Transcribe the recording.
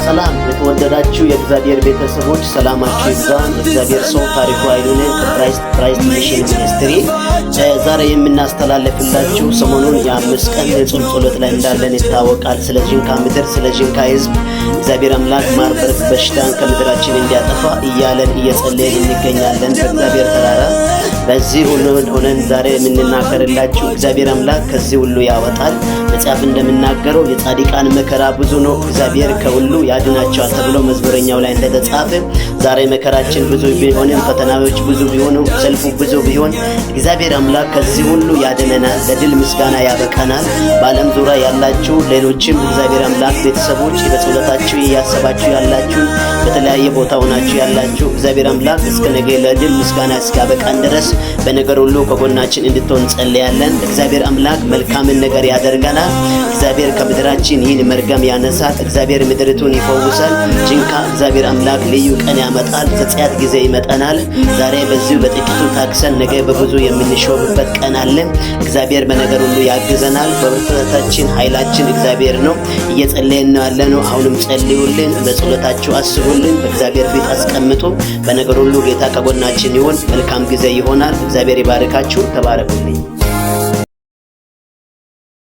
ሰላም የተወደዳችሁ የእግዚአብሔር ቤተሰቦች ሰላማችሁ ይብዛ። የእግዚአብሔር ሰው ታሪኩ ኃይሉ ነኝ ከክራይስት ሚሽን ሚኒስትሪ። ዛሬ የምናስተላልፍላችሁ ሰሞኑን የ5 ቀን የጾም ጸሎት ላይ እንዳለን ይታወቃል። ስለ ጂንካ ምድር፣ ስለ ጂንካ ህዝብ እግዚአብሔር አምላክ ማርበርግ በሽታን ከምድራችን እንዲያጠፋ እያለን እየጸለየን እንገኛለን በእግዚአብሔር ተራራ። በዚህ ሁሉ ሆነን ዛሬ የምንናገርላችሁ እግዚአብሔር አምላክ ከዚህ ሁሉ ያወጣል። መጽሐፍ እንደምናገረው የጻድቃን መከራ ብዙ ነው፣ እግዚአብሔር ከሁሉ ያድናቸዋል ተብሎ መዝሙረኛው ላይ እንደተጻፈ ዛሬ መከራችን ብዙ ቢሆንም ፈተናዎች ብዙ ቢሆኑ ሰልፉ ብዙ ቢሆን እግዚአብሔር አምላክ ከዚህ ሁሉ ያድነናል፣ ለድል ምስጋና ያበቃናል። በዓለም ዙሪያ ያላችሁ ሌሎችም እግዚአብሔር አምላክ ቤተሰቦች በጸሎታችሁ እያሰባችሁ ያላችሁ በተለያየ ቦታ ሆናችሁ ያላችሁ እግዚአብሔር አምላክ እስከ ነገ ለድል ምስጋና እስካበቃን ድረስ በነገር ሁሉ ከጎናችን እንድትሆን ጸልያለን። እግዚአብሔር አምላክ መልካምን ነገር ያደርጋናል። እግዚአብሔር ከምድራችን ይህን መርገም ያነሳል። እግዚአብሔር ምድሪቱን ይፈውሳል። ጂንካ እግዚአብሔር አምላክ ልዩ ቀን ያመጣል። ዘጸአት ጊዜ ይመጣናል። ዛሬ በዚህ በጥቂቱ ታክሰን ነገ በብዙ የምንሾምበት ቀን አለ። እግዚአብሔር በነገር ሁሉ ያግዘናል። በብርታታችን ኃይላችን እግዚአብሔር ነው። እየጸለየን ነው ያለነው። አሁንም ጸልዩልን፣ በጸሎታችሁ አስቡልን፣ በእግዚአብሔር ፊት አስቀምጡ። በነገር ሁሉ ጌታ ከጎናችን ይሁን። መልካም ጊዜ ይሆናል። እግዚአብሔር ይባርካችሁ። ተባረኩልኝ።